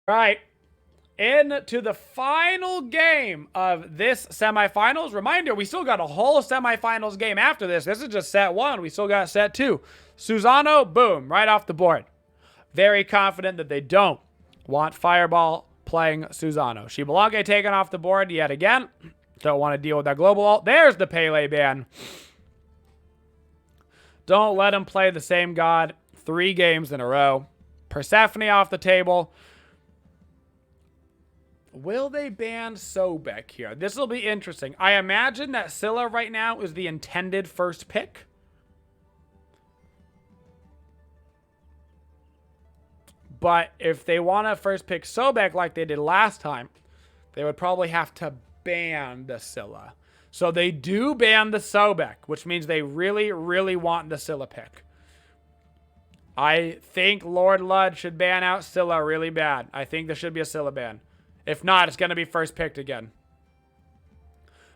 Right. Into the final game of this semifinals. Reminder, we still got a whole semifinals game after this. This is just set one. We still got set two. Susano, boom, right off the board. Very confident that they don't want Fireball playing Susano. Shibalange taken off the board yet again. Don't want to deal with that global ult. There's the Pele ban. Don't let him play the same god 3 games in a row. Persephone off the table. Will they ban Sobek here? This will be interesting. I imagine that Scylla right now is the intended first pick. But if they want to first pick Sobek like they did last time, they would probably have to ban the Scylla. So they do ban the Sobek, which means they really, really want the Scylla pick. I think Lord Ludd should ban out Scylla really bad. I think there should be a Scylla ban. If not, it's going to be first picked again.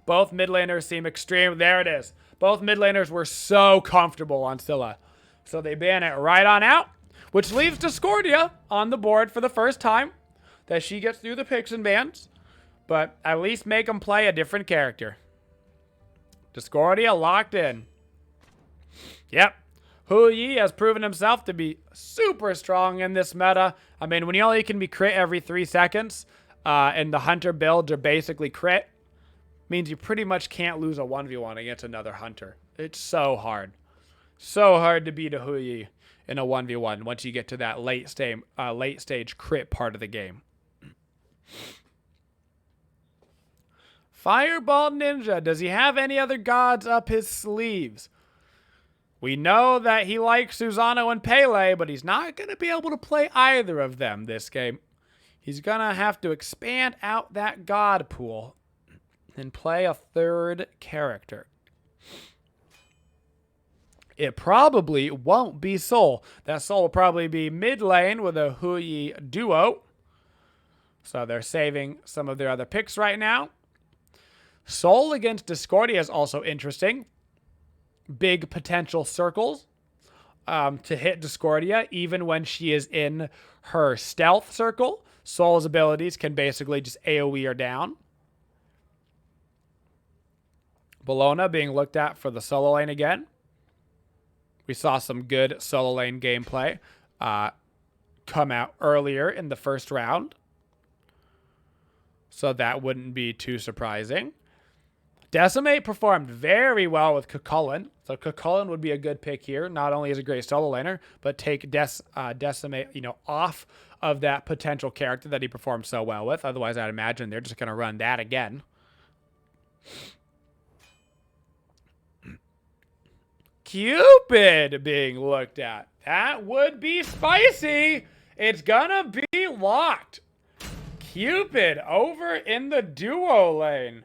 Both mid laners seem extreme. There it is. Both mid laners were so comfortable on Scylla. So they ban it right on out, which leaves Discordia on the board for the first time. That she gets through the picks and bans. But at least make them play a different character. Discordia locked in. Yep. Woojer has proven himself to be super strong in this meta. I mean, when you only can be crit every 3 seconds, and the hunter builds are basically crit, means you pretty much can't lose a 1v1 against another hunter. It's so hard. So hard to beat a Woojer in a 1v1 once you get to that late stage crit part of the game. Fireball Ninja, does he have any other gods up his sleeves? We know that he likes Susano and Pele, but he's not going to be able to play either of them this game. He's going to have to expand out that god pool and play a third character. It probably won't be Sol. That Sol will probably be mid lane with a Woojer duo. So they're saving some of their other picks right now. Sol against Discordia is also interesting. Big potential circles to hit Discordia, even when she is in her stealth circle. Sol's abilities can basically just AoE her down. Bellona being looked at for the solo lane again. We saw some good solo lane gameplay come out earlier in the first round. So that wouldn't be too surprising. Decimate performed very well with Cucullin. So Cucullin would be a good pick here. Not only is a great solo laner, but take Decimate, off of that potential character that he performed so well with. Otherwise, I'd imagine they're just going to run that again. Cupid being looked at. That would be spicy. It's gonna be locked. Cupid over in the duo lane.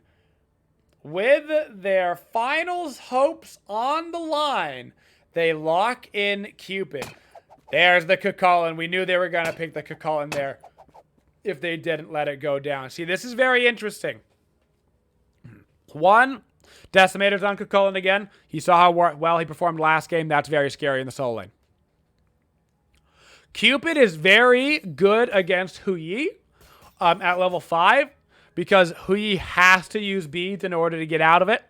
With their finals hopes on the line, they lock in Cupid. There's the Cucullin. We knew they were going to pick the Cucullin there if they didn't let it go down. See, this is very interesting. One, Decimator's on Cucullin again. He saw how well he performed last game. That's very scary in the solo lane. Cupid is very good against Woojer at level 5. Because Woojer has to use beads in order to get out of it.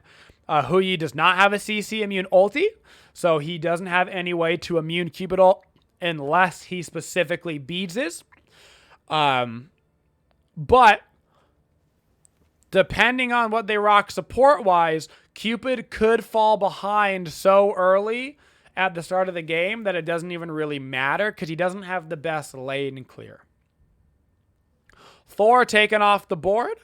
Woojer does not have a CC immune ulti, so he doesn't have any way to immune Cupid ult unless he specifically beadses. But depending on what they rock support-wise, Cupid could fall behind so early at the start of the game that it doesn't even really matter because he doesn't have the best lane clear. Thor taken off the board.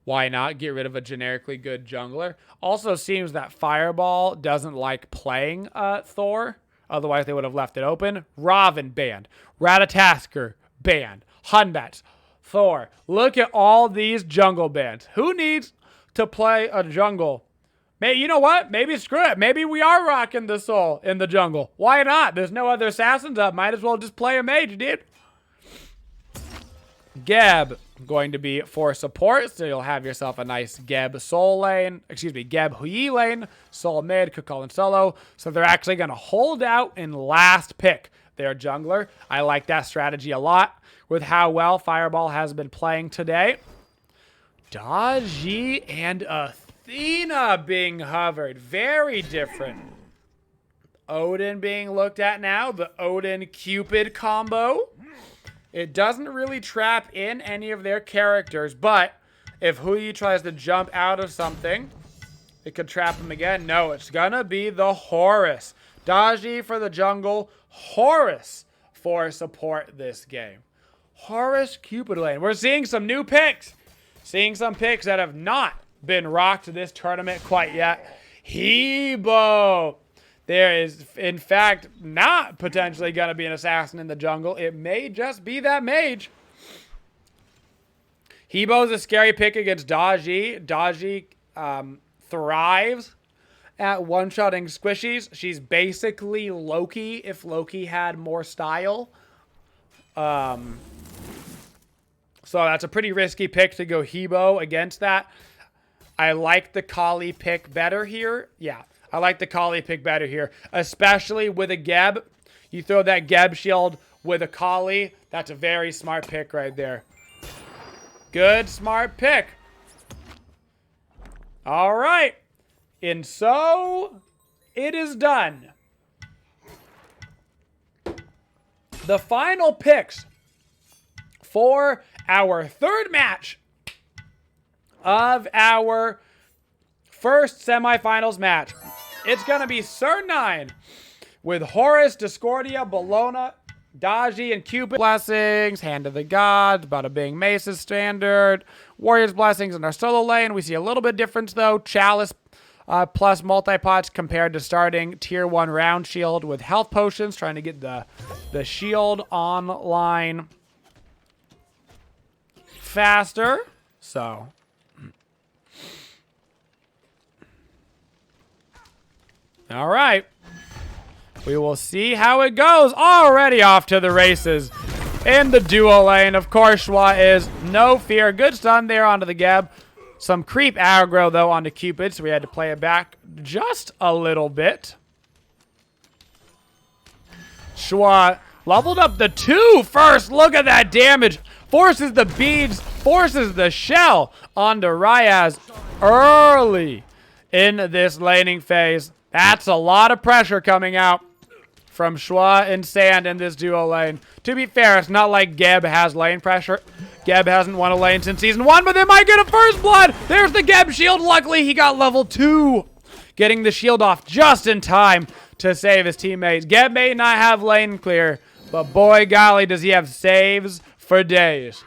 Why not get rid of a generically good jungler? Also seems that Fireball doesn't like playing Thor. Otherwise, they would have left it open. Raven banned. Ratatasker banned. Hunbats. Thor. Look at all these jungle bans. Who needs to play a jungle? You know what? Maybe screw it. Maybe we are rocking the soul in the jungle. Why not? There's no other assassins up. Might as well just play a mage, dude. Geb going to be for support, so you'll have yourself a nice Geb Soul lane, Geb Hui lane, Soul mid, Kukul and solo. So they're actually going to hold out in last pick their jungler. I like that strategy a lot with how well Fireball has been playing today. Daji and Athena being hovered. Very different. Odin being looked at now. The Odin-Cupid combo. It doesn't really trap in any of their characters, but if Hui tries to jump out of something, it could trap him again. No, it's gonna be the Horus. Daji for the jungle, Horus for support this game. Horus Cupid lane. We're seeing some new picks. Seeing some picks that have not been rocked this tournament quite yet. Hebo. There is, in fact, not potentially going to be an assassin in the jungle. It may just be that mage. Hebo's a scary pick against Daji. Daji thrives at one-shotting squishies. She's basically Loki if Loki had more style. So that's a pretty risky pick to go Hebo against that. I like the Kali pick better here. Yeah. I like the Kali pick better here, especially with a Geb. You throw that Geb shield with a Kali. That's a very smart pick right there. Good, smart pick. All right. And so it is done. The final picks for our third match of our first semifinals match. It's going to be Cern9 with Horus, Discordia, Bellona, Daji, and Cupid. Blessings, Hand of the Gods, Bada Bing Mace's standard, Warrior's Blessings in our solo lane. We see a little bit difference though. Chalice plus multi-pots compared to starting tier 1 round shield with health potions, trying to get the shield online faster. So all right. We will see how it goes. Already off to the races in the duo lane. Of course, Schwa is no fear. Good stun there onto the Geb. Some creep aggro, though, onto Cupid, so we had to play it back just a little bit. Schwa leveled up the 2 first. Look at that damage. Forces the beads, forces the shell onto Ryaz early in this laning phase. That's a lot of pressure coming out from Schwa and Sand in this duo lane. To be fair, it's not like Geb has lane pressure. Geb hasn't won a lane since season 1, but they might get a first blood. There's the Geb shield. Luckily, he got level 2. Getting the shield off just in time to save his teammates. Geb may not have lane clear, but boy golly, does he have saves for days.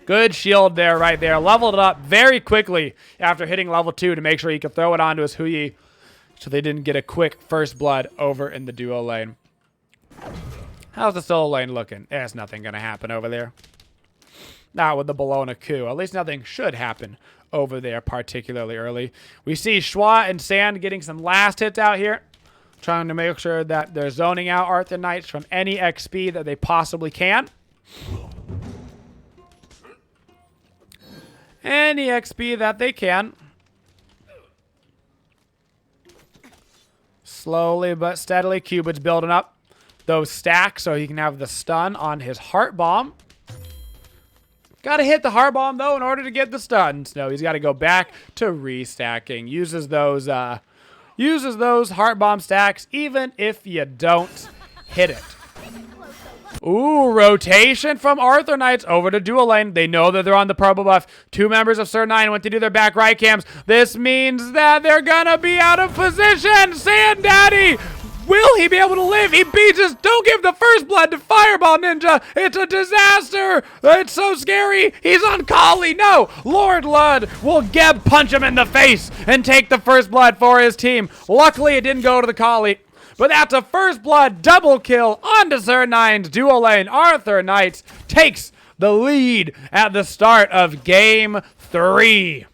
Good shield there, right there. Leveled it up very quickly after hitting level 2 to make sure he could throw it onto his Hui, so they didn't get a quick first blood over in the duo lane. How's the solo lane looking? There's nothing going to happen over there. Not with the Bellona coup. At least nothing should happen over there particularly early. We see Schwa and Sand getting some last hits out here, trying to make sure that they're zoning out Arthur Knights from any XP that they possibly can. Any XP that they can. Slowly but steadily, Cupid's building up those stacks so he can have the stun on his Heart Bomb. Got to hit the Heart Bomb, though, in order to get the stun. So he's got to go back to restacking. Uses those Heart Bomb stacks even if you don't hit it. Ooh, rotation from Arthur Knights over to dual lane. They know that they're on the purple buff. 2 members of Cern9 went to do their back right cams. This means that they're gonna be out of position. Sand Daddy, will he be able to live? He beats us. Don't give the first blood to Fireball Ninja. It's a disaster. It's so scary. He's on Kali. No, Lord Lud will Geb punch him in the face and take the first blood for his team. Luckily, it didn't go to the Kali. But that's a first blood double kill onto Cern9's duo lane. Arthur Knights takes the lead at the start of game 3.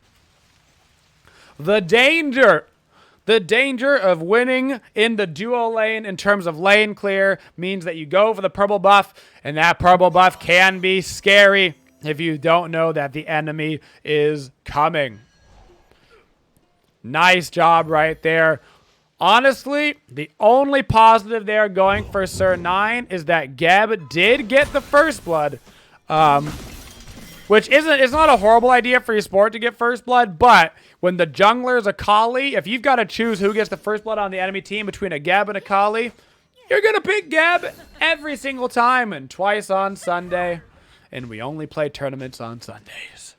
The danger of winning in the duo lane in terms of lane clear means that you go for the purple buff, and that purple buff can be scary. if you don't know that the enemy is coming. Nice job right there. Honestly, the only positive there going for Cern9 is that Geb did get the first blood. Which it's not a horrible idea for your sport to get first blood, but when the jungler is a Kali, if you've got to choose who gets the first blood on the enemy team between a Geb and a Kali, you're going to pick Geb every single time and twice on Sunday. And we only play tournaments on Sundays.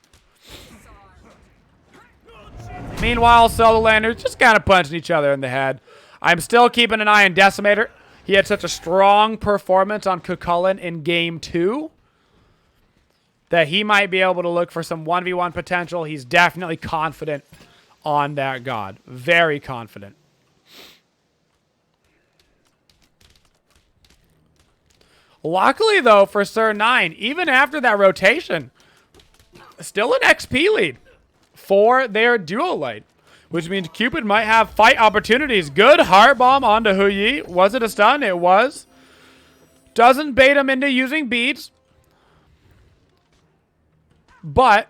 Meanwhile, solo landers just kind of punching each other in the head. I'm still keeping an eye on Decimator. He had such a strong performance on Cucullin in Game 2 that he might be able to look for some 1v1 potential. He's definitely confident on that god. Very confident. Luckily, though, for Cern9, even after that rotation, still an XP lead for their duo lane, which means Cupid might have fight opportunities. Good heart bomb onto Huyi. Was it a stun? It was. Doesn't bait him into using beads, but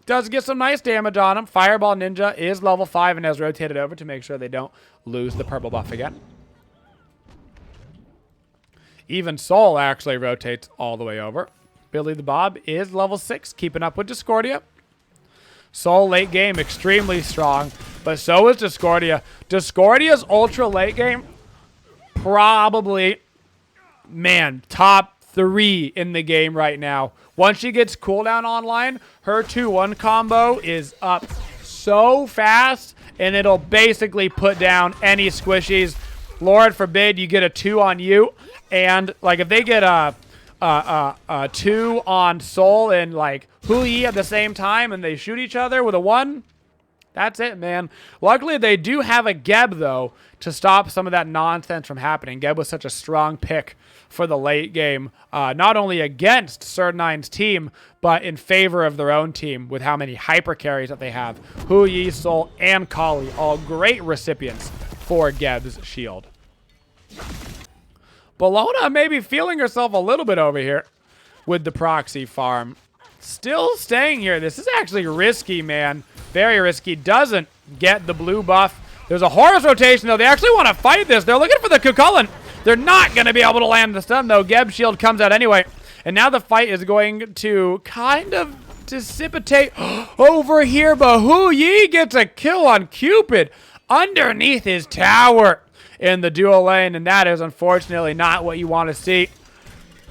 does get some nice damage on him. Fireball Ninja is level 5 and has rotated over to make sure they don't lose the purple buff again. Even Soul actually rotates all the way over. Billy the Bob is level 6, keeping up with Discordia. Soul late game, extremely strong, but so is Discordia. Discordia's ultra late game, probably, man, top 3 in the game right now. Once she gets cooldown online, her 2-1 combo is up so fast, and it'll basically put down any squishies. Lord forbid you get a 2 on you, and like if they get a 2 on Soul and like Huyi at the same time and they shoot each other with a 1, that's it, man. Luckily, they do have a Geb, though, to stop some of that nonsense from happening. Geb was such a strong pick for the late game, not only against Cern9's team, but in favor of their own team with how many hyper carries that they have. Huyi, Soul, and Kali, all great recipients for Geb's shield. Bologna may be feeling herself a little bit over here with the proxy farm. Still staying here. This is actually risky, man. Very risky. Doesn't get the blue buff. There's a Horus rotation, though. They actually want to fight this. They're looking for the Cucullin. They're not going to be able to land the stun, though. Geb's shield comes out anyway. And now the fight is going to kind of dissipate over here. But Huyi gets a kill on Cupid underneath his tower in the dual lane, and that is unfortunately not what you want to see.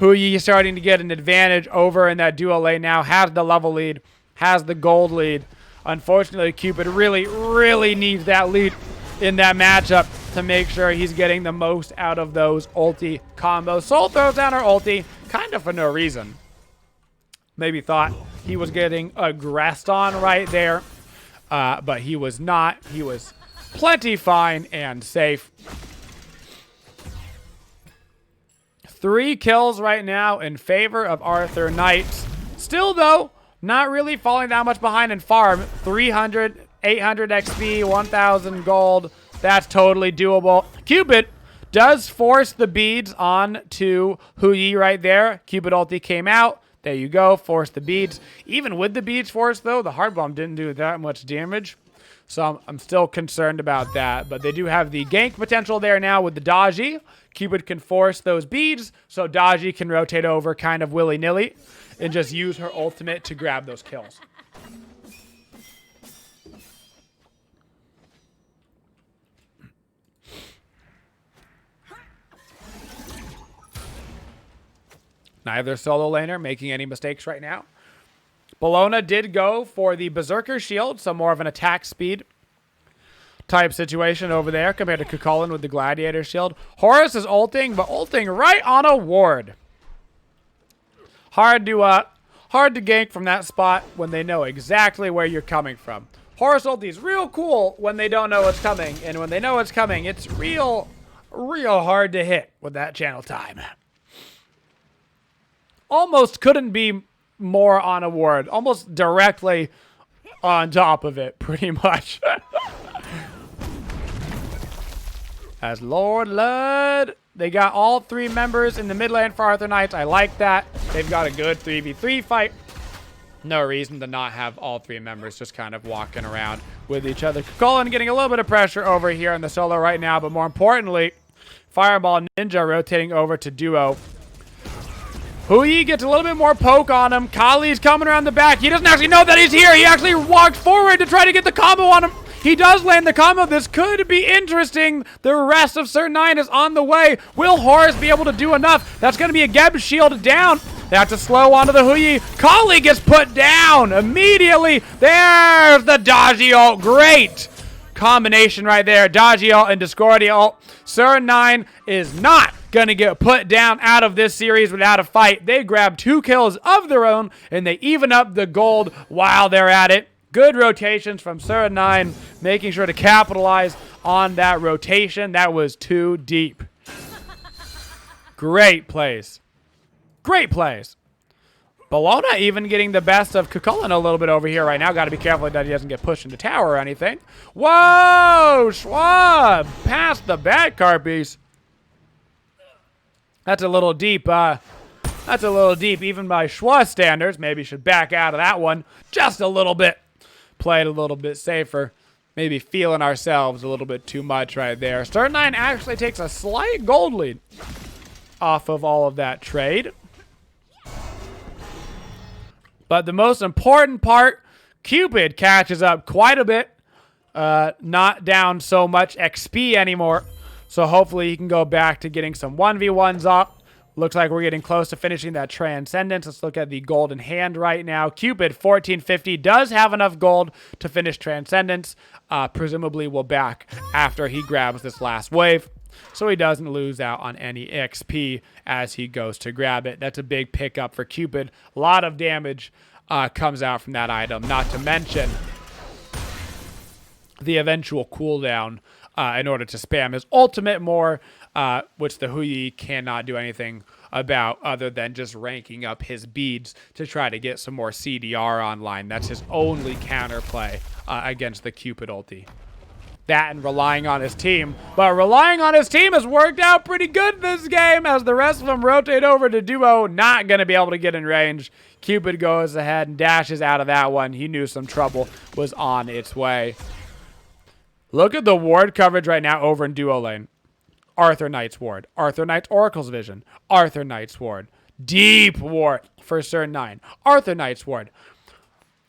Huyi starting to get an advantage over in that dual lane now, has the level lead, has the gold lead. Unfortunately, Cupid really needs that lead in that matchup to make sure he's getting the most out of those ulti combos. Soul throws down her ulti, kind of for no reason. Maybe thought he was getting aggressed on right there, but he was not. He was plenty fine and safe. 3 kills right now in favor of Arthur Knights. Still, though, not really falling that much behind in farm. 300, 800 XP, 1,000 gold. That's totally doable. Cupid does force the beads on to Huyi right there. Cupid ulti came out. There you go. Force the beads. Even with the beads forced, though, the hard bomb didn't do that much damage. So I'm still concerned about that. But they do have the gank potential there now with the Daji. Cupid can force those beads, so Daji can rotate over kind of willy-nilly and just use her ultimate to grab those kills. Neither solo laner making any mistakes right now. Bologna did go for the Berserker shield, so more of an attack speed type situation over there compared to Cucullin with the Gladiator shield. Horus is ulting, but ulting right on a ward. Hard to gank from that spot when they know exactly where you're coming from. Horus ulti is real cool when they don't know what's coming, and when they know what's coming, it's real hard to hit with that channel time. Almost couldn't be more on a ward. Almost directly on top of it, pretty much. As Lord Lud, they got all 3 members in the mid lane for Arthur Knights. I like that. They've got a good 3v3 fight. No reason to not have all three members just kind of walking around with each other. Cullen getting a little bit of pressure over here in the solo right now, but more importantly, Fireball Ninja rotating over to duo. Huyi gets a little bit more poke on him. Kali's coming around the back. He doesn't actually know that he's here. He actually walked forward to try to get the combo on him. He does land the combo. This could be interesting. The rest of Cern9 is on the way. Will Horus be able to do enough? That's going to be a Geb shield down. They have to slow onto the Huyi. Kali gets put down immediately. There's the dodgy ult. Great combination right there. Dodgy ult and Discordia ult. Cern9 is not going to get put down out of this series without a fight. They grab 2 kills of their own, and they even up the gold while they're at it. Good rotations from Cern9, making sure to capitalize on that rotation. That was too deep. Great plays. Great plays. Bologna even getting the best of Kukulin a little bit over here right now. Got to be careful that he doesn't get pushed into tower or anything. Whoa! Schwab past the bad card piece. That's a little deep. That's a little deep even by Schwa standards. Maybe should back out of that one just a little bit. Play it a little bit safer. Maybe feeling ourselves a little bit too much right there. Cern9 actually takes a slight gold lead off of all of that trade. But the most important part, Cupid catches up quite a bit. Not down so much XP anymore. So hopefully he can go back to getting some 1v1s up. Looks like we're getting close to finishing that Transcendence. Let's look at the golden hand right now. Cupid, 1450, does have enough gold to finish Transcendence. Presumably will back after he grabs this last wave, so he doesn't lose out on any XP as he goes to grab it. That's a big pickup for Cupid. A lot of damage comes out from that item, not to mention the eventual cooldown in order to spam his ultimate more, which the Huyi cannot do anything about other than just ranking up his beads to try to get some more CDR online. That's his only counterplay against the Cupid ulti. That and relying on his team. But relying on his team has worked out pretty good this game as the rest of them rotate over to duo. Not going to be able to get in range. Cupid goes ahead and dashes out of that one. He knew some trouble was on its way. Look at the ward coverage right now over in duo lane. Arthur Knight's ward. Arthur Knight's Oracle's Vision. Arthur Knight's ward. Deep ward for Cern9. Arthur Knight's ward.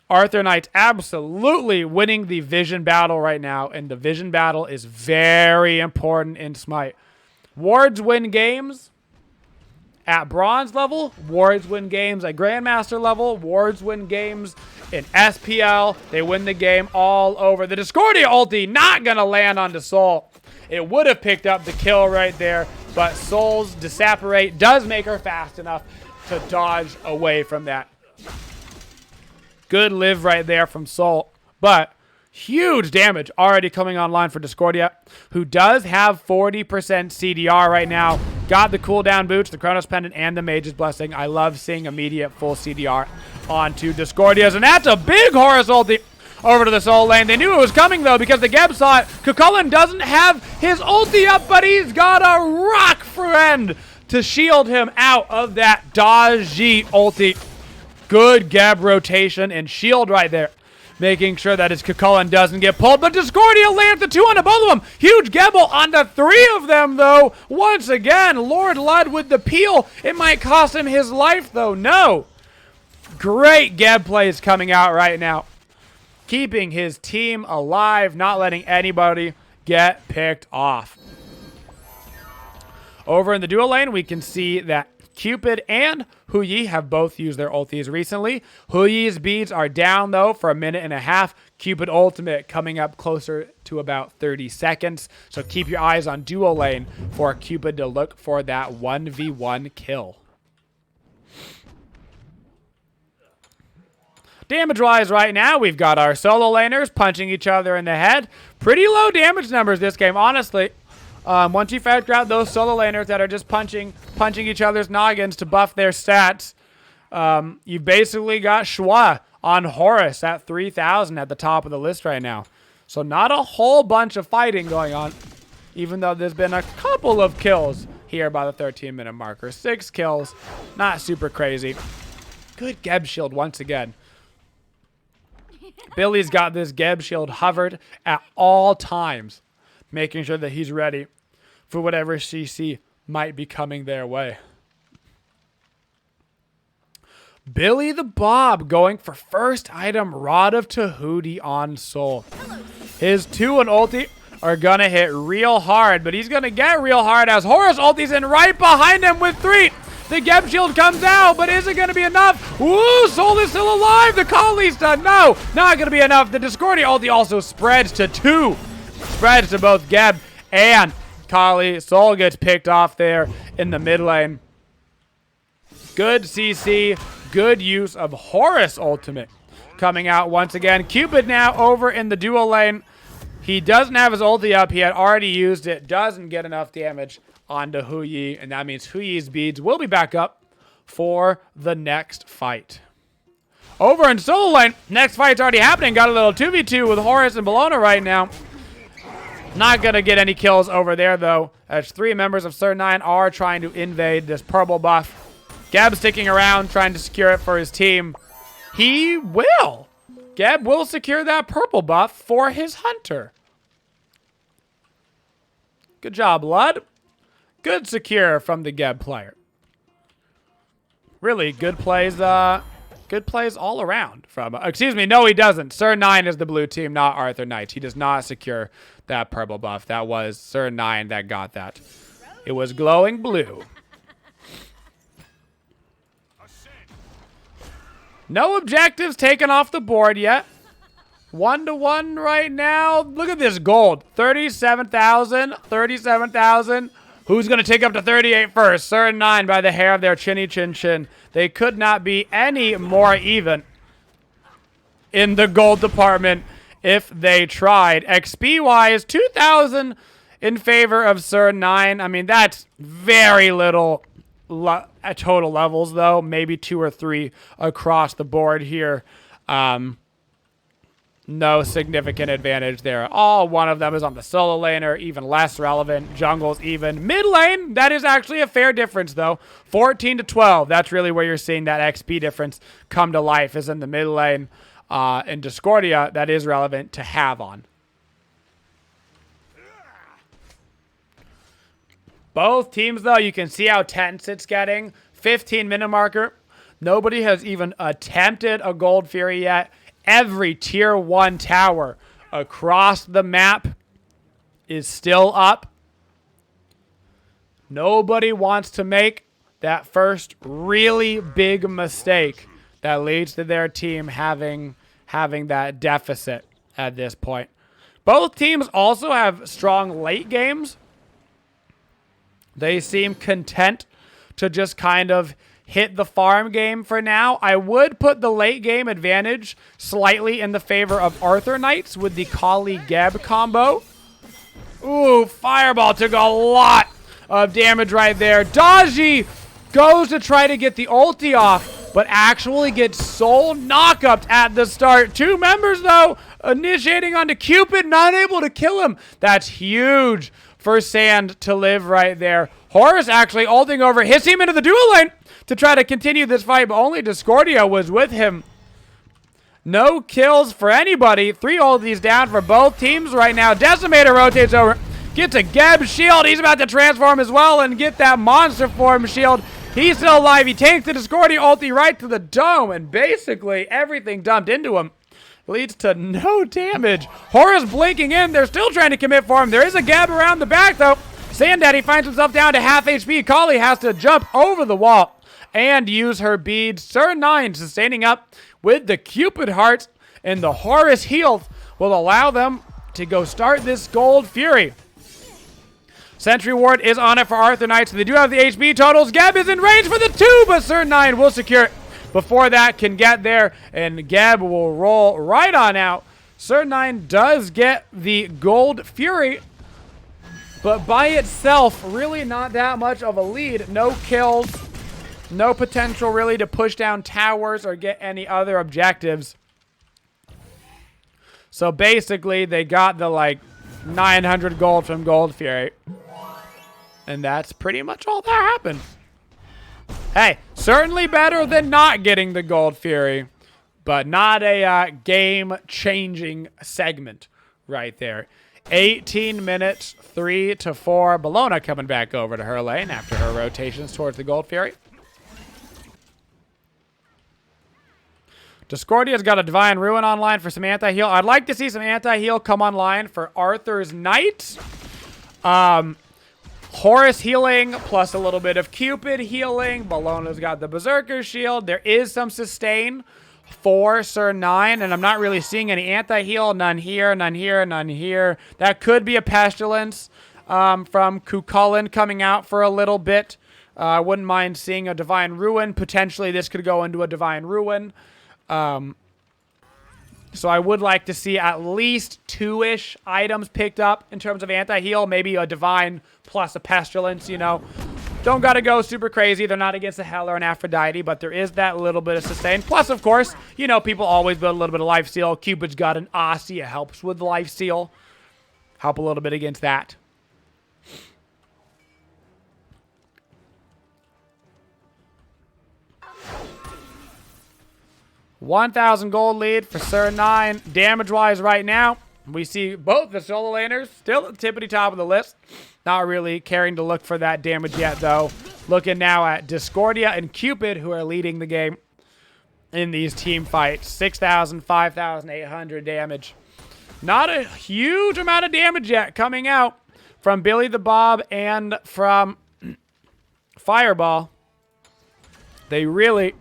Arthur Knight's absolutely winning the Vision battle right now, and the Vision battle is very important in Smite. Wards win games at Bronze level. Wards win games at Grandmaster level. Wards win games in SPL. They win the game all over. The Discordia ulti not going to land onto Soul. It would have picked up the kill right there, but Soul's Disapparate does make her fast enough to dodge away from that. Good live right there from Soul, but huge damage already coming online for Discordia, who does have 40% CDR right now. Got the cooldown boots, the Chronos Pendant, and the Mage's Blessing. I love seeing immediate full CDR onto Discordia's, and that's a big Horus ulti over to the Soul lane. They knew it was coming, though, because the Geb saw it. Kukulin doesn't have his ulti up, but he's got a rock friend to shield him out of that dodgy ulti. Good Geb rotation and shield right there, making sure that his Kukulin doesn't get pulled. But Discordia lands the 2 onto both of them. Huge Gebel onto 3 of them, though. Once again, Lord Lud with the peel. It might cost him his life, though. No. Great Geb plays coming out right now. Keeping his team alive, not letting anybody get picked off. Over in the duo lane, we can see that Cupid and Huyi have both used their ultis recently. Huyi's beads are down, though, for a minute and a half. Cupid ultimate coming up closer to about 30 seconds. So keep your eyes on duo lane for Cupid to look for that 1v1 kill. Damage-wise right now, we've got our solo laners punching each other in the head. Pretty low damage numbers this game, honestly. Once you factor out those solo laners that are just punching each other's noggins to buff their stats, you've basically got Schwa on Horus at 3,000 at the top of the list right now. So not a whole bunch of fighting going on, even though there's been a couple of kills here by the 13-minute marker. 6 kills, not super crazy. Good Geb shield once again. Billy's got this Geb shield hovered at all times, making sure that he's ready for whatever CC might be coming their way. Billy the Bob going for first item, Rod of Tahuti on Soul. His 2 and ulti are going to hit real hard, but he's going to get real hard as Horus ulti's in right behind him with 3. The Geb shield comes out, but is it going to be enough? Ooh, Soul is still alive. The Kalista, no, not going to be enough. The Discordia ulti also spreads to 2. Spreads to both Geb and Kali. Soul gets picked off there in the mid lane. Good CC, good use of Horus ultimate coming out once again. Cupid now over in the dual lane. He doesn't have his ulti up. He had already used it. Doesn't get enough damage onto Huyi, and that means Huyi's beads will be back up for the next fight. Over in solo lane, next fight's already happening. Got a little 2v2 with Horus and Bologna right now. Not going to get any kills over there, though, as 3 members of Cern9 are trying to invade this purple buff. Geb sticking around, trying to secure it for his team. He will. Geb will secure that purple buff for his hunter. Good job, Lud. Good secure from the Geb player. Really good plays all around from, excuse me, no he doesn't. Cern9 is the blue team, not Arthur Knight. He does not secure that purple buff. That was Cern9 that got that. It was glowing blue. No objectives taken off the board yet. 1-1 right now. Look at this gold. 37,000. 37,000. Who's going to take up to 38 first? Cern9 by the hair of their chinny chin chin. They could not be any more even in the gold department if they tried. XP-wise, 2,000 in favor of Cern9. I mean, that's very little at total levels, though. Maybe 2 or 3 across the board here. No significant advantage there. All one of them is on the solo laner, even less relevant. Jungle's even. Mid lane, that is actually a fair difference, though. 14 to 12. That's really where you're seeing that XP difference come to life, is in the mid lane. In Discordia, that is relevant to have on. Both teams, though, you can see how tense it's getting. 15-minute marker. Nobody has even attempted a Gold Fury yet. Every tier 1 tower across the map is still up. Nobody wants to make that first really big mistake that leads to their team having that deficit at this point. Both teams also have strong late games. They seem content to just kind of hit the farm game for now. I would put the late game advantage slightly in the favor of Arthur Knights with the Kali Geb combo. Ooh, Fireball took a lot of damage right there. Daji goes to try to get the ulti off, but actually gets soul knockup at the start. 2 members, though, initiating onto Cupid, not able to kill him. That's huge for Sand to live right there. Horus actually ulting over his team into the dual lane to try to continue this fight, but only Discordia was with him. No kills for anybody. 3 ultis down for both teams right now. Decimator rotates over, gets a Geb shield. He's about to transform as well and get that monster form shield. He's still alive. He takes the Discordia ulti right to the dome, and basically everything dumped into him leads to no damage. Horus blinking in. They're still trying to commit for him. There is a Geb around the back, though. Sandaddy finds himself down to half HP. Kali has to jump over the wall and use her beads. Cern9 sustaining up with the Cupid hearts, and the Horus heal will allow them to go start this Gold Fury. Sentry Ward is on it for Arthur Knight, so they do have the HP totals. Geb is in range for the 2, but Cern9 will secure it before that can get there, and Geb will roll right on out. Cern9 does get the Gold Fury, but by itself, really not that much of a lead. No kills, no potential really to push down towers or get any other objectives. So basically, they got the, 900 gold from Gold Fury. And that's pretty much all that happened. Hey, certainly better than not getting the Gold Fury. but not a game-changing segment right there. 18 minutes, 3-4. Bellona coming back over to her lane after her rotations towards the Gold Fury. Discordia's got a Divine Ruin online for some anti-heal. I'd like to see some anti-heal come online for Arthur's Knight. Horus healing, plus a little bit of Cupid healing. Bellona's got the Berserker Shield. There is some sustain for Cern9, and I'm not really seeing any anti-heal. None here, none here, none here. That could be a Pestilence from Cucullin coming out for a little bit. I wouldn't mind seeing a Divine Ruin. Potentially, this could go into a Divine Ruin. So I would like to see at least 2-ish items picked up in terms of anti-heal. Maybe a Divine plus a Pestilence, you know. Don't got to go super crazy. They're not against a Hell or an Aphrodite, but there is that little bit of sustain. Plus, of course, you know, people always build a little bit of lifesteal. Cupid's got an Aussie. It helps with lifesteal. Help a little bit against that. 1,000 gold lead for Cern9. Damage-wise right now, we see both the solo laners still at the tippity top of the list. Not really caring to look for that damage yet, though. Looking now at Discordia and Cupid, who are leading the game in these team fights. 6,000, 5,800 damage. Not a huge amount of damage yet coming out from Billy the Bob and from Fireball. They really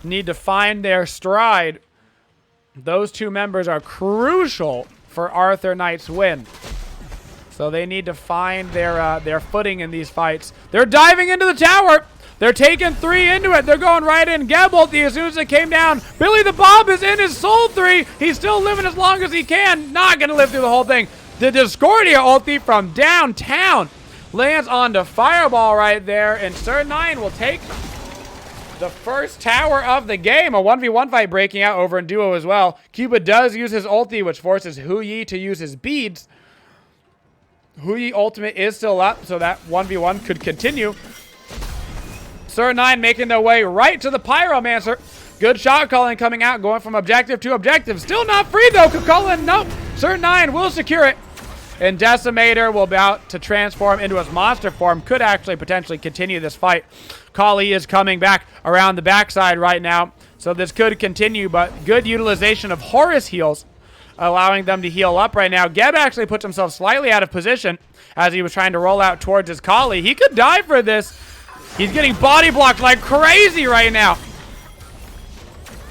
need to find their stride. Those two members are crucial for Arthur Knight's win. So they need to find their footing in these fights. They're diving into the tower. They're taking 3 into it. They're going right in. Geb ulti as soon as it came down. Billy the Bob is in his soul 3. He's still living as long as he can. Not going to live through the whole thing. The Discordia ulti from downtown lands onto Fireball right there. And Cern9 will take the first tower of the game. A 1v1 fight breaking out over in duo as well. Cupid does use his ulti, which forces Huyi to use his beads. Huyi ultimate is still up, so that 1v1 could continue. Cern9 making their way right to the Pyromancer. Good shot calling coming out, going from objective to objective. Still not free though, Cucullin, nope. Cern9 will secure it. And Decimator will be out to transform into his monster form. Could actually potentially continue this fight. Kali is coming back around the backside right now. So this could continue, but good utilization of Horus heals, allowing them to heal up right now. Geb actually puts himself slightly out of position as he was trying to roll out towards his Kali. He could die for this. He's getting body blocked like crazy right now.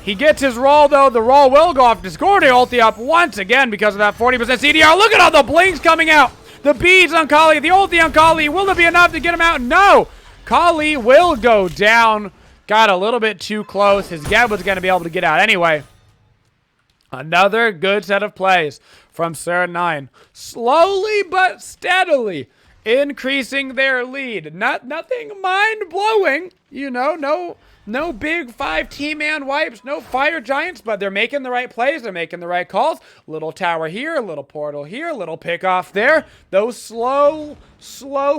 He gets his roll, though. The roll will go off. Discordia ulti up once again because of that 40% CDR. Look at all the blinks coming out. The beads on Kali, the ulti on Kali. Will it be enough to get him out? No. Kali will go down. Got a little bit too close. His Geb was going to be able to get out anyway. Another good set of plays from Cern9. Slowly but steadily increasing their lead. Nothing mind-blowing. You know, no big 5 T-man wipes, no fire giants, but they're making the right plays. They're making the right calls. Little tower here, a little portal here, a little pick-off there. Those slow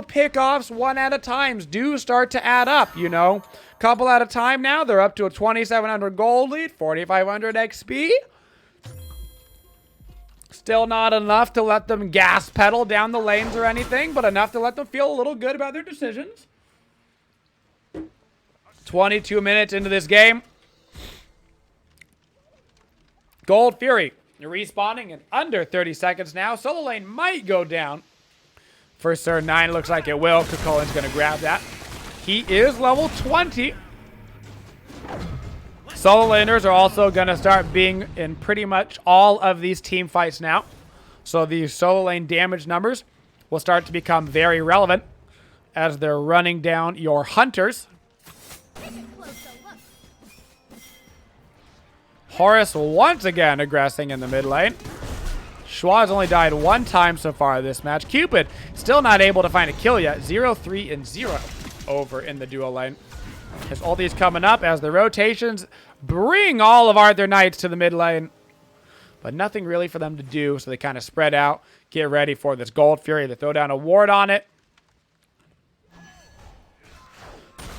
pick-offs one at a time do start to add up, you know. Couple at a time now. They're up to a 2,700 gold lead, 4,500 XP. Still not enough to let them gas pedal down the lanes or anything, but enough to let them feel a little good about their decisions. 22 minutes into this game. Gold Fury respawning in under 30 seconds now. Solo lane might go down for Cern9. Looks like it will. Cucullin's going to grab that. He is level 20. Solo laners are also going to start being in pretty much all of these team fights now. So these solo lane damage numbers will start to become very relevant as they're running down your hunters. Horus once again aggressing in the mid lane. Schwa's only died 1 time so far this match. Cupid still not able to find a kill yet. 0, 3, and 0 over in the duo lane. His ulti's coming up as the rotations bring all of Arthur Knights to the mid lane. But nothing really for them to do, so they kind of spread out. Get ready for this Gold Fury. They throw down a ward on it.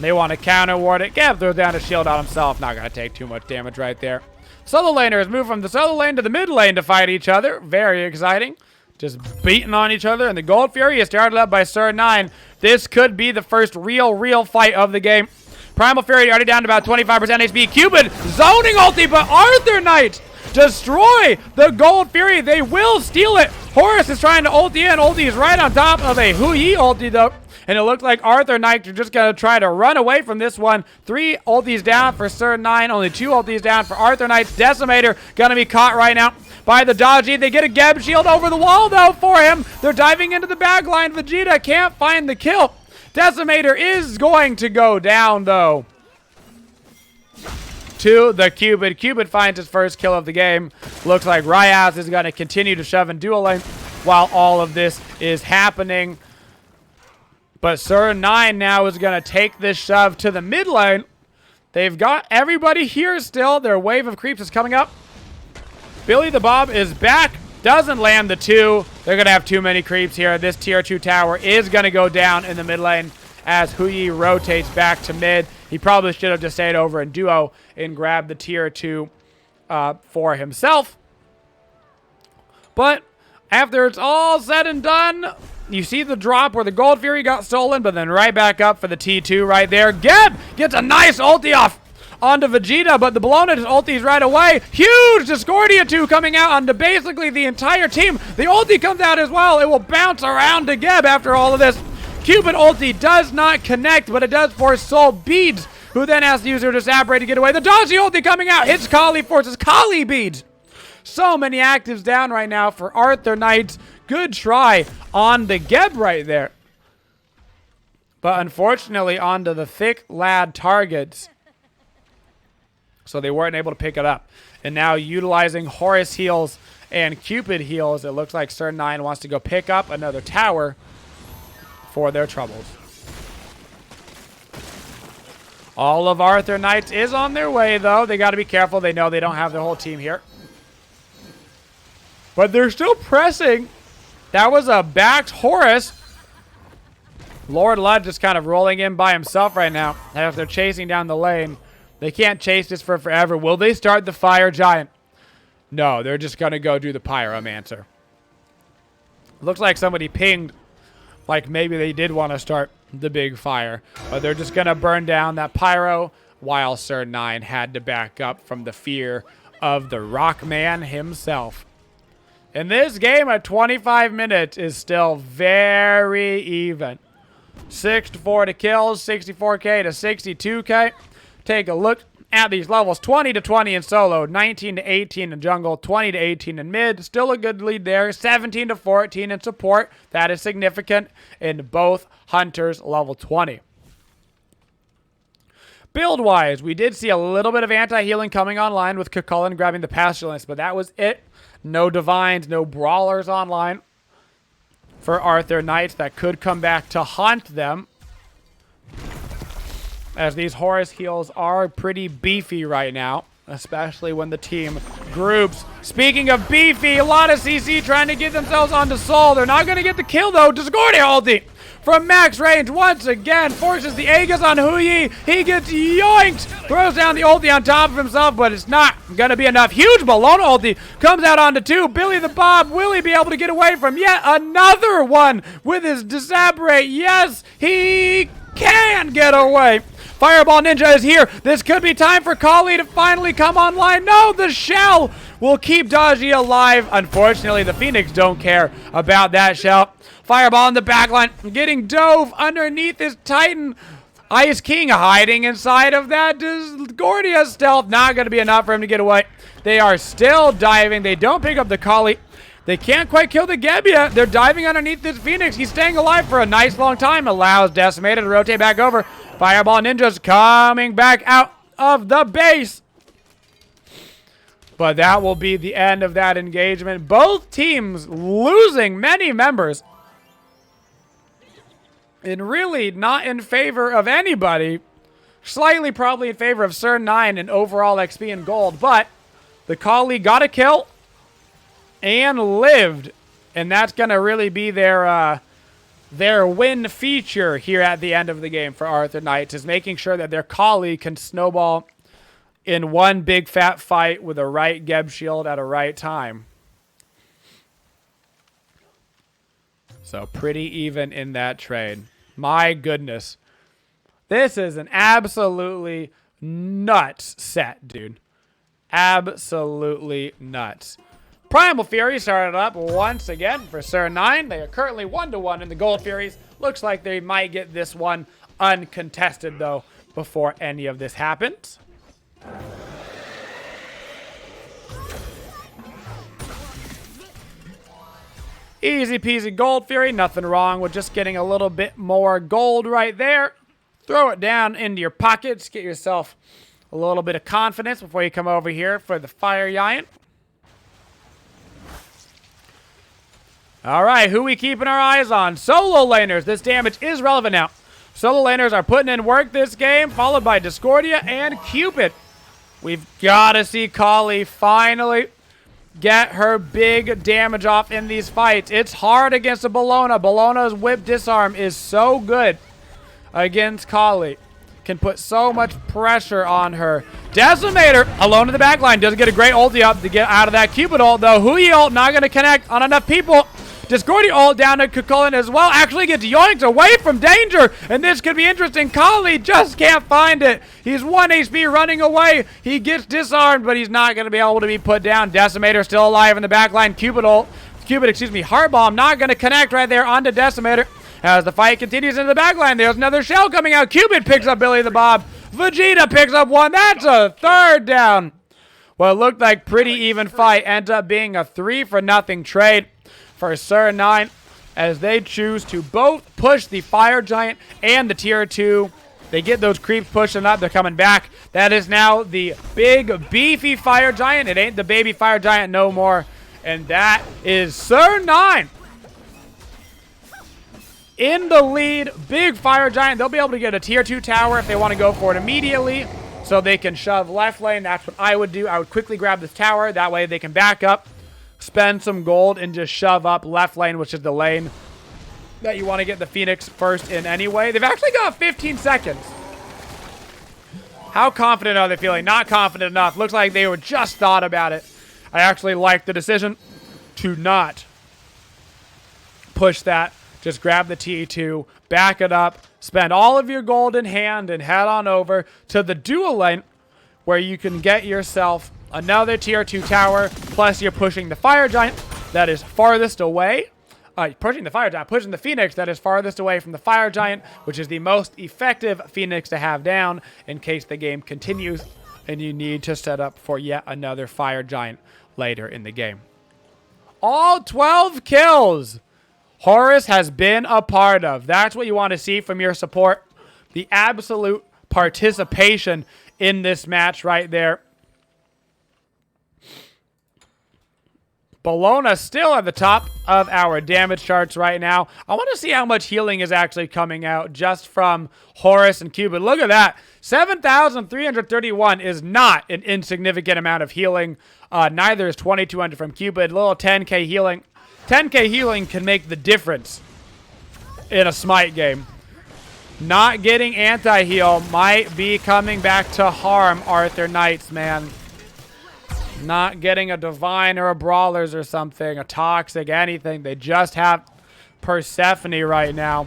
They want to counter ward it. Geb throws down a shield on himself. Not going to take too much damage right there. Solo laners move from the solo lane to the mid lane to fight each other. Very exciting. Just beating on each other. And the Gold Fury is started up by Cern9. This could be the first real fight of the game. Primal Fury already down to about 25% HP. Cupid zoning ulti, but Arthur Knight destroy the Gold Fury. They will steal it. Horus is trying to ulti in. Ulti is right on top of a Hui ulti, though. And it looked like Arthur Knight are just going to try to run away from this one. 3 ultis down for Cern9. Only 2 ultis down for Arthur Knight's Decimator. Going to be caught right now by the dodgy. They get a Geb shield over the wall, though, for him. They're diving into the back line. Vegeta can't find the kill. Decimator is going to go down, though, to the Cupid. Cupid finds his first kill of the game. Looks like hi-rez is going to continue to shove in dual lane while all of this is happening. But Cern9 now is going to take this shove to the mid lane. They've got everybody here still. Their wave of creeps is coming up. Billy the Bob is back. Doesn't land the 2. They're going to have too many creeps here. This tier 2 tower is going to go down in the mid lane as Hui rotates back to mid. He probably should have just stayed over in duo and grabbed the tier 2 for himself. But after it's all said and done, you see the drop where the Gold Fury got stolen, but then right back up for the T2 right there. Geb gets a nice ulti off onto Vegeta, but the blown his ultis right away. Huge Discordia 2 coming out onto basically the entire team. The ulti comes out as well. It will bounce around to Geb after all of this. Cupid ulti does not connect, but it does force Soul Beads, who then has to use her Disabrate to get away. The dodgy ulti coming out hits Kali, forces Kali Beads. So many actives down right now for Arthur Knight. Good try on the Geb right there. But unfortunately onto the thick lad targets. So they weren't able to pick it up. And now utilizing Horus heals and Cupid heals, it looks like Cern9 wants to go pick up another tower for their troubles. All of Arthur Knights is on their way, though. They got to be careful. They know they don't have their whole team here. But they're still pressing. That was a backed Horus. Lord Ludd just kind of rolling in by himself right now as they're chasing down the lane. They can't chase this for forever. Will they start the Fire Giant? No, they're just going to go do the Pyromancer. Looks like somebody pinged like maybe they did want to start the big fire. But they're just going to burn down that Pyro while Cern9 had to back up from the fear of the Rockman himself. And this game at 25 minutes is still very even. 6-4 to kills, 64k to 62k. Take a look at these levels. 20 to 20 in solo, 19 to 18 in jungle, 20 to 18 in mid. Still a good lead there. 17 to 14 in support. That is significant in both hunters level 20. Build-wise, we did see a little bit of anti-healing coming online with Cucullin grabbing the Pestilence, but that was it. No Divines, no Brawlers online for Arthur Knights that could come back to haunt them, as these Horus heals are pretty beefy right now, especially when the team groups. Speaking of beefy, a lot of CC trying to get themselves onto Soul. They're not going to get the kill, though. Discordia ulti from max range once again forces the Aegis on Hui. He gets yoinked, throws down the ulti on top of himself, but it's not going to be enough. Huge Bologna ulti comes out onto 2. Billy the Bob, will he be able to get away from yet another one with his Disabrate? Yes, he can get away. Fireball Ninja is here. This could be time for Kali to finally come online. No, the shell will keep Dodgy alive. Unfortunately, the Phoenix don't care about that shell. Fireball in the backline, getting dove underneath his Titan. Ice King hiding inside of that Discordia stealth. Not going to be enough for him to get away. They are still diving. They don't pick up the Kali. They can't quite kill the Geb yet. They're diving underneath this Phoenix. He's staying alive for a nice long time. Allows Decimator to rotate back over. Fireball Ninja's coming back out of the base. But that will be the end of that engagement. Both teams losing many members. And really not in favor of anybody. Slightly probably in favor of Cern9 in overall XP and gold. But the Kali got a kill and lived. And that's going to really be their win feature here at the end of the game for Arthur Knights, is making sure that their Kali can snowball in one big fat fight with a right Geb shield at a right time. So pretty even in that trade. My goodness. This is an absolutely nuts set, dude. Absolutely nuts. Primal Fury started up once again for Cern9. They are currently 1-1 in the Gold Furies. Looks like they might get this one uncontested, though, before any of this happens. Easy peasy Gold Fury. Nothing wrong with just getting a little bit more gold right there. Throw it down into your pockets. Get yourself a little bit of confidence before you come over here for the Fire Giant. All right, who we keeping our eyes on? Solo laners. This damage is relevant now. Solo laners are putting in work this game, followed by Discordia and Cupid. We've got to see Kali finally get her big damage off in these fights. It's hard against a Bellona. Bellona's whip disarm is so good against Kali. Can put so much pressure on her. Decimator alone in the back line. Doesn't get a great ulti up to get out of that Cupid ult, though. Hui ult not going to connect on enough people. Discordia ult down to Kukulin as well. Actually gets yoinked away from danger. And this could be interesting. Kali just can't find it. He's 1 HP running away. He gets disarmed, but he's not going to be able to be put down. Decimator still alive in the back line. Heart Bomb not going to connect right there onto Decimator. As the fight continues into the back line, there's another shell coming out. Cupid picks up Billy the Bob. Vegeta picks up one. That's a third down. Well, it looked like pretty even fight. Ends up being a 3-for-0 trade for Cern9 as they choose to both push the Fire Giant and the Tier 2. They get those creeps pushing up. They're coming back. That is now the big, beefy Fire Giant. It ain't the baby Fire Giant no more. And that is Cern9 in the lead. Big Fire Giant. They'll be able to get a Tier 2 tower if they want to go for it immediately. So they can shove left lane. That's what I would do. I would quickly grab this tower. That way they can back up, spend some gold, and just shove up left lane, which is the lane that you want to get the Phoenix first in anyway. They've actually got 15 seconds. How confident are they feeling? Not confident enough. Looks like they were just thought about it. I actually like the decision to not push that. Just grab the T2, back it up, spend all of your gold in hand, and head on over to the dual lane where you can get yourself another Tier 2 tower, plus you're pushing the Fire Giant that is farthest away. Pushing the Phoenix that is farthest away from the Fire Giant, which is the most effective Phoenix to have down in case the game continues and you need to set up for yet another Fire Giant later in the game. All 12 kills hi-rez has been a part of. That's what you want to see from your support. The absolute participation in this match right there. Bellona still at the top of our damage charts right now. I want to see how much healing is actually coming out just from hi-rez and Cupid. Look at that. 7,331 is not an insignificant amount of healing. Neither is 2,200 from Cupid. A little 10k healing. 10k healing can make the difference in a Smite game. Not getting anti-heal might be coming back to harm Arthur Knights, man. Not getting a Divine or a Brawlers or something, a Toxic, anything. They just have Persephone right now.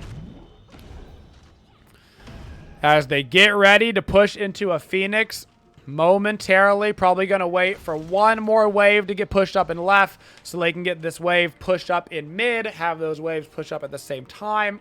As they get ready to push into a Phoenix momentarily, probably going to wait for one more wave to get pushed up in left so they can get this wave pushed up in mid, have those waves push up at the same time.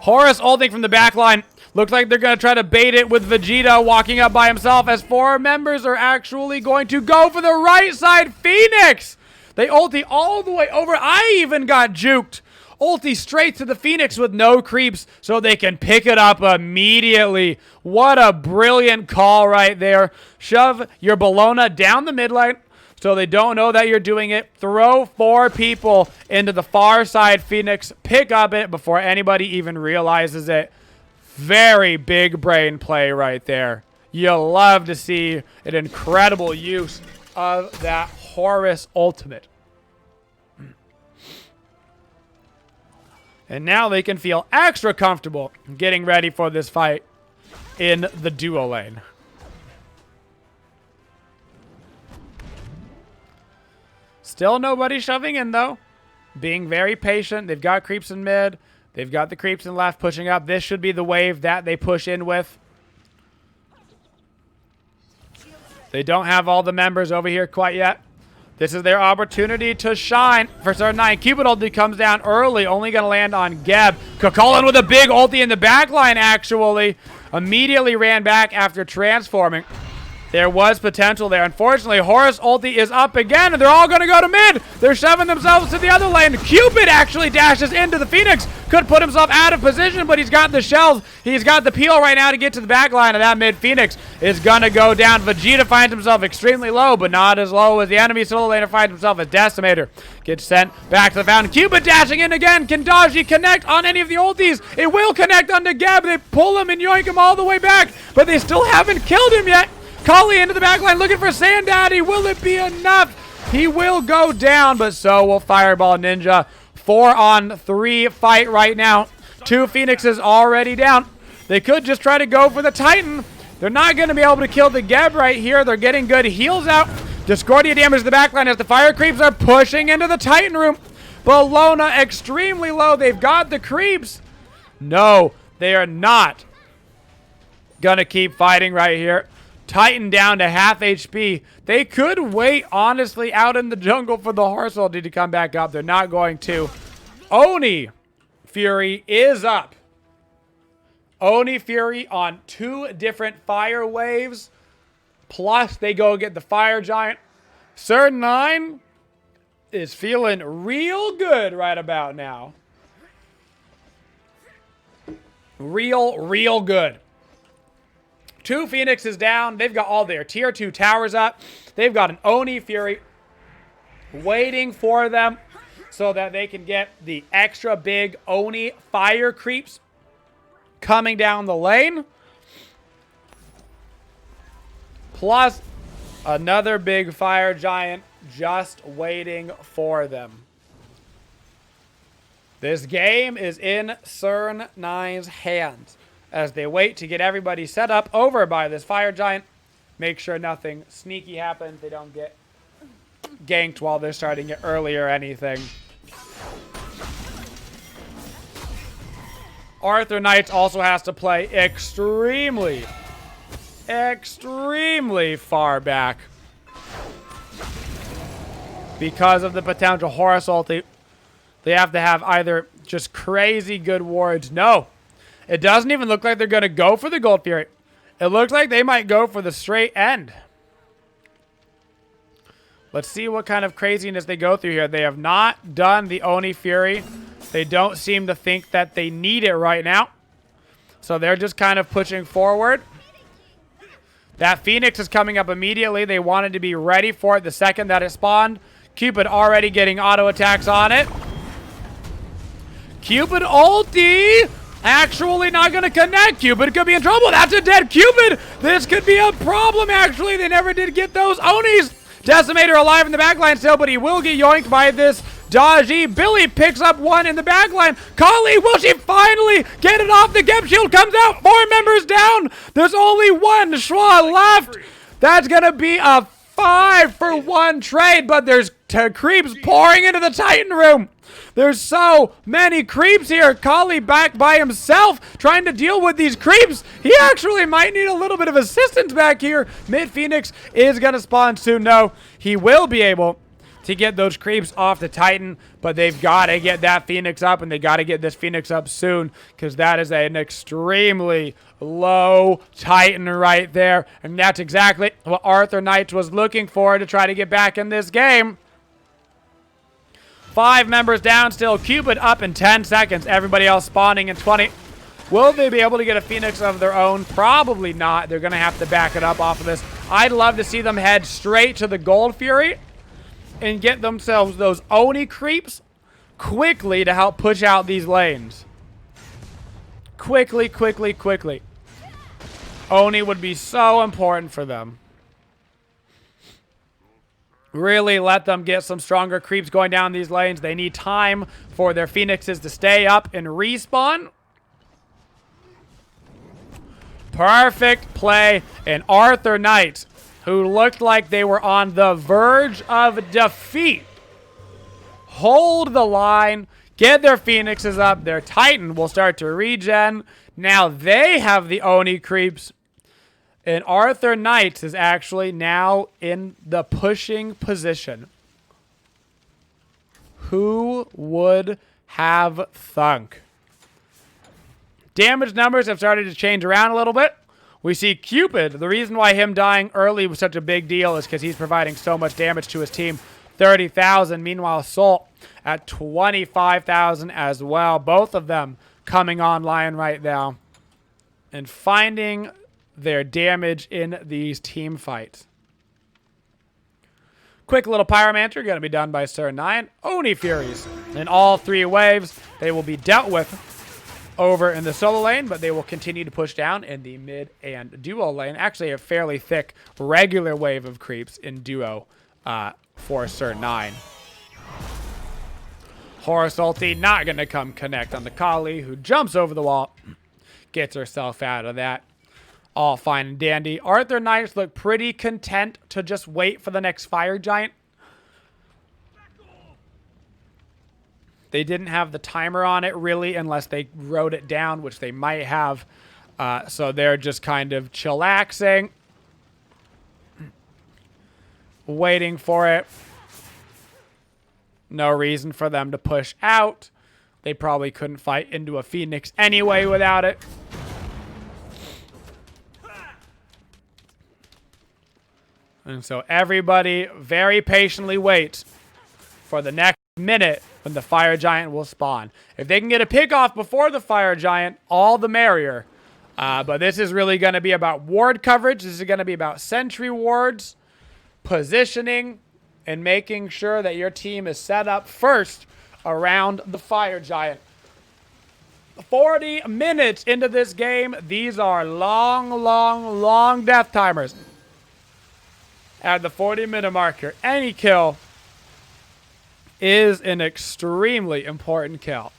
hi-rez ulting from the back line. Looks like they're going to try to bait it with Vegeta walking up by himself as 4 members are actually going to go for the right side Phoenix. They ulti all the way over. I even got juked. Ulti straight to the Phoenix with no creeps so they can pick it up immediately. What a brilliant call right there. Shove your Bellona down the mid lane so they don't know that you're doing it. Throw 4 people into the far side Phoenix. Pick up it before anybody even realizes it. Very big brain play right there. You'll love to see an incredible use of that hi-rez ultimate. And now they can feel extra comfortable getting ready for this fight in the duo lane. Still nobody shoving in, though. Being very patient. They've got creeps in mid. They've got the creeps in left pushing up. This should be the wave that they push in with. They don't have all the members over here quite yet. This is their opportunity to shine for Cern9. Cupid ulti comes down early, only going to land on Geb. Kakulin with a big ulti in the back line, actually. Immediately ran back after transforming. There was potential there. Unfortunately, Horus ulti is up again, and they're all going to go to mid. They're shoving themselves to the other lane. Cupid actually dashes into the Phoenix. Could put himself out of position, but he's got the shells. He's got the peel right now to get to the back line, and that mid Phoenix is going to go down. Vegeta finds himself extremely low, but not as low as the enemy. Solo laner finds himself a Decimator. Gets sent back to the fountain. Cupid dashing in again. Can Daji connect on any of the ultis? It will connect onto Geb. They pull him and yoink him all the way back, but they still haven't killed him yet. Kali into the backline looking for Sand Daddy. Will it be enough? He will go down, but so will Fireball Ninja. 4-on-3 fight right now. 2 Phoenixes already down. They could just try to go for the Titan. They're not going to be able to kill the Geb right here. They're getting good heals out. Discordia damage to the backline as the fire creeps are pushing into the Titan room. Bologna extremely low. They've got the creeps. No, they are not going to keep fighting right here. Titan down to half HP. They could wait, honestly, out in the jungle for the Horse ulti to come back up. They're not going to. Oni Fury is up. Oni Fury on 2 different fire waves. Plus, they go get the Fire Giant. Cern9 is feeling real good right about now. Real good. 2 Phoenixes down. They've got all their tier 2 towers up. They've got an Oni Fury waiting for them so that they can get the extra big Oni fire creeps coming down the lane. Plus another big fire giant just waiting for them. This game is in Cern9's hands as they wait to get everybody set up over by this fire giant. Make sure nothing sneaky happens. They don't get ganked while they're starting it early or anything. Arthur Knights also has to play extremely far back because of the potential Horus ulti. They have to have either just crazy good wards. No. It doesn't even look like they're going to go for the Gold Fury. It looks like they might go for the straight end. Let's see what kind of craziness they go through here. They have not done the Oni Fury. They don't seem to think that they need it right now. So they're just kind of pushing forward. That Phoenix is coming up immediately. They wanted to be ready for it the second that it spawned. Cupid already getting auto attacks on it. Cupid ulti. Actually not going to connect. Cupid could be in trouble. That's a dead Cupid. This could be a problem, actually. They never did get those Onis. Decimator alive in the backline still, but he will get yoinked by this Daji. Billy picks up one in the backline. Kali, will she finally get it off? The Geb shield comes out. 4 members down. There's only 1 Schwa left. That's going to be a 5-for-1 trade, but there's creeps pouring into the Titan room. There's so many creeps here. Kali back by himself trying to deal with these creeps. He actually might need a little bit of assistance back here. Mid Phoenix is going to spawn soon. No, he will be able to get those creeps off the Titan, but they've got to get that Phoenix up, and they got to get this Phoenix up soon because that is an extremely low Titan right there, and that's exactly what Arthur Knights was looking for to try to get back in this game. 5 members down still. Cupid up in 10 seconds. Everybody else spawning in 20. Will they be able to get a Phoenix of their own? Probably not. They're going to have to back it up off of this. I'd love to see them head straight to the Gold Fury and get themselves those Oni creeps quickly to help push out these lanes. Quickly. Oni would be so important for them. Really let them get some stronger creeps going down these lanes. They need time for their Phoenixes to stay up and respawn. Perfect play. And Arthur Knight, who looked like they were on the verge of defeat, hold the line, get their Phoenixes up. Their Titan will start to regen. Now they have the Oni creeps. And Arthur Knight is actually now in the pushing position. Who would have thunk? Damage numbers have started to change around a little bit. We see Cupid. The reason why him dying early was such a big deal is because he's providing so much damage to his team. 30,000. Meanwhile, Salt at 25,000 as well. Both of them coming online right now and finding their damage in these team fights. Quick little Pyromancer going to be done by Cern9. Oni Furies in all 3 waves. They will be dealt with over in the solo lane, but they will continue to push down in the mid and duo lane. Actually, a fairly thick regular wave of creeps in duo for Cern9. Horus ulti not going to come connect on the Kali, who jumps over the wall, gets herself out of that. All fine and dandy. Arthur Knights look pretty content to just wait for the next Fire Giant. They didn't have the timer on it, really, unless they wrote it down, which they might have. So they're just kind of chillaxing, waiting for it. No reason for them to push out. They probably couldn't fight into a Phoenix anyway without it. And so everybody very patiently waits for the next minute when the Fire Giant will spawn. If they can get a pick off before the Fire Giant, all the merrier. But this is really going to be about ward coverage. This is going to be about sentry wards, positioning, and making sure that your team is set up first around the Fire Giant. 40 minutes into this game. These are long death timers. At the 40-minute marker, any kill is an extremely important kill.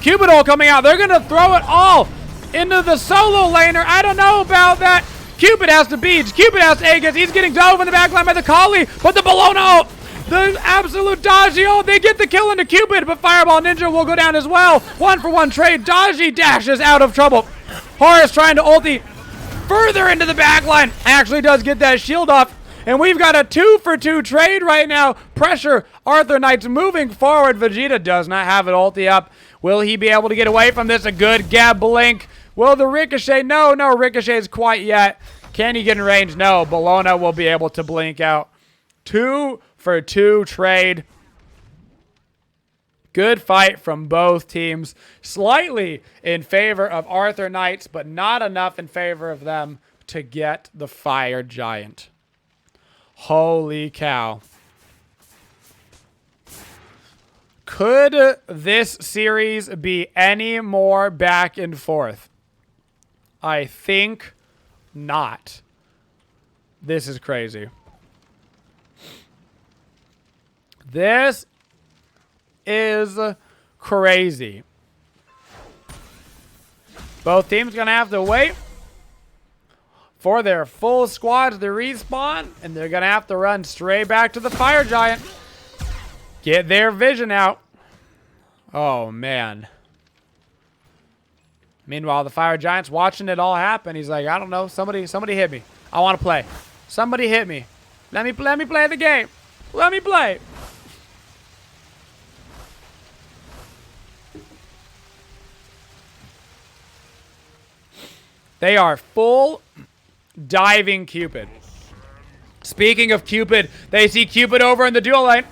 Cupid ult coming out. They're going to throw it all into the solo laner. I don't know about that. Cupid has to beach. Cupid has to Aegis. He's getting dove in the backline by the Kali, but the Bologna ult, the absolute Dodgy ult, they get the kill into Cupid, but Fireball Ninja will go down as well. 1-for-1 trade. Dodgy dashes out of trouble. Horus trying to ulti further into the backline. Actually does get that shield off. And we've got a 2-for-2 trade right now. Pressure. Arthur Knight's moving forward. Vegeta does not have an ulti up. Will he be able to get away from this? A good Gab blink. Will the Ricochet? No, Ricochet's quite yet. Can he get in range? No. Bologna will be able to blink out. 2-for-2 trade. Good fight from both teams. Slightly in favor of Arthur Knights, but not enough in favor of them to get the Fire Giant. Holy cow. Could this series be any more back and forth? I think not. This is crazy. This is crazy. Both teams gonna have to wait for their full squads to respawn, and they're gonna have to run straight back to the Fire Giant. Get their vision out. Oh man. Meanwhile, the Fire Giant's watching it all happen. He's like, I don't know, somebody hit me. I want to play. Somebody hit me. Let me play the game. Let me play. They are full diving Cupid. Speaking of Cupid, they see Cupid over in the dual lane.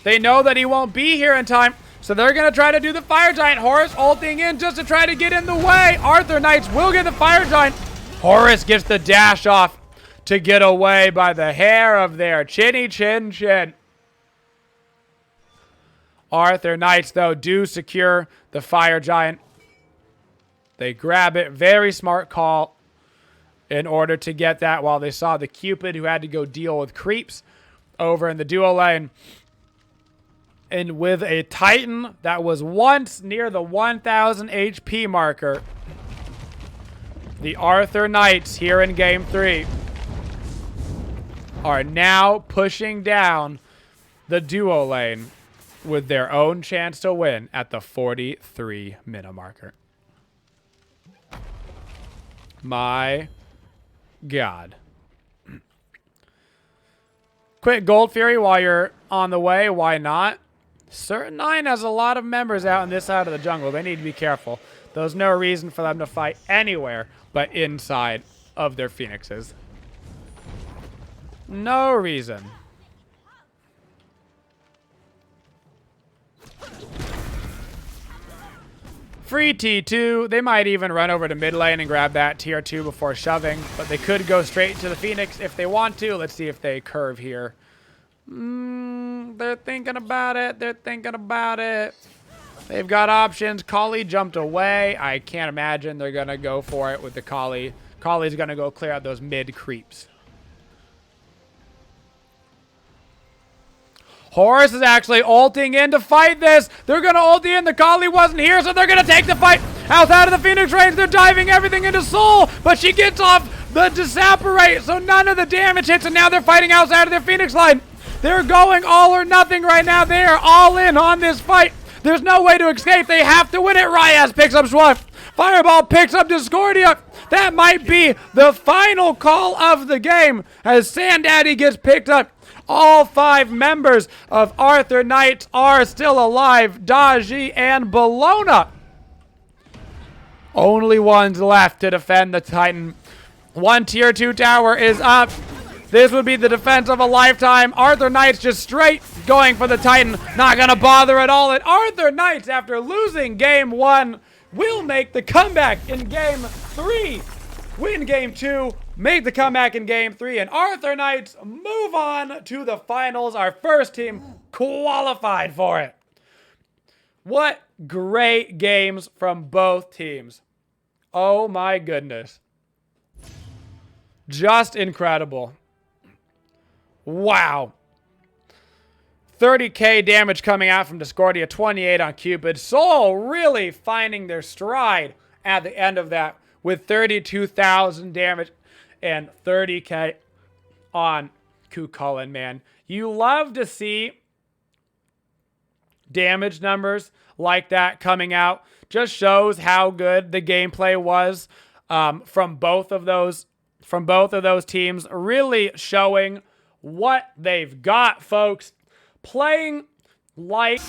They know that he won't be here in time, so they're going to try to do the Fire Giant. Horus ulting in just to try to get in the way. Arthur Knights will get the Fire Giant. Horus gets the dash off to get away by the hair of their chinny chin chin. Arthur Knights, though, do secure the Fire Giant. They grab it. Very smart call. in order to get that, while they saw the Cupid, who had to go deal with creeps over in the duo lane. And with a Titan that was once near the 1,000 HP marker, the Arthur Knights here in Game 3 are now pushing down the duo lane with their own chance to win at the 43 minute marker. My God. Quick Gold Fury while you're on the way. Why not? Cern9 has a lot of members out on this side of the jungle. They need to be careful. There's no reason for them to fight anywhere but inside of their Phoenixes. No reason. Free T2. They might even run over to mid lane and grab that tier 2 before shoving, but they could go straight to the Phoenix if they want to. Let's see if they curve here. They're thinking about it. They're thinking about it. They've got options. Kali jumped away. I can't imagine they're going to go for it with the Kali. Kali's going to go clear out those mid creeps. Horus is actually ulting in to fight this. They're going to ult in. The Kali wasn't here, so they're going to take the fight outside of the Phoenix range. They're diving everything into Soul, but she gets off the Disapparate, so none of the damage hits, and now they're fighting outside of their Phoenix line. They're going all or nothing right now. They are all in on this fight. There's no way to escape. They have to win it. hi-rez picks up Swat. Fireball picks up Discordia. That might be the final call of the game as Sandaddy gets picked up. All 5 members of Arthur Knights are still alive. Daji and Bologna. Only ones left to defend the Titan. One tier 2 tower is up. This would be the defense of a lifetime. Arthur Knights just straight going for the Titan. Not going to bother at all. And Arthur Knights, after losing game 1, will make the comeback in game 3. Win game 2, make the comeback in game 3. And Arthur Knights move on to the finals. Our first team qualified for it. What great games from both teams. Oh my goodness. Just incredible. Wow. 30k damage coming out from Discordia, 28 on Cupid. Soul really finding their stride at the end of that with 32,000 damage and 30k on Kukulin, man. You love to see damage numbers like that coming out. Just shows how good the gameplay was from both of those teams. Really showing what they've got, folks. Playing like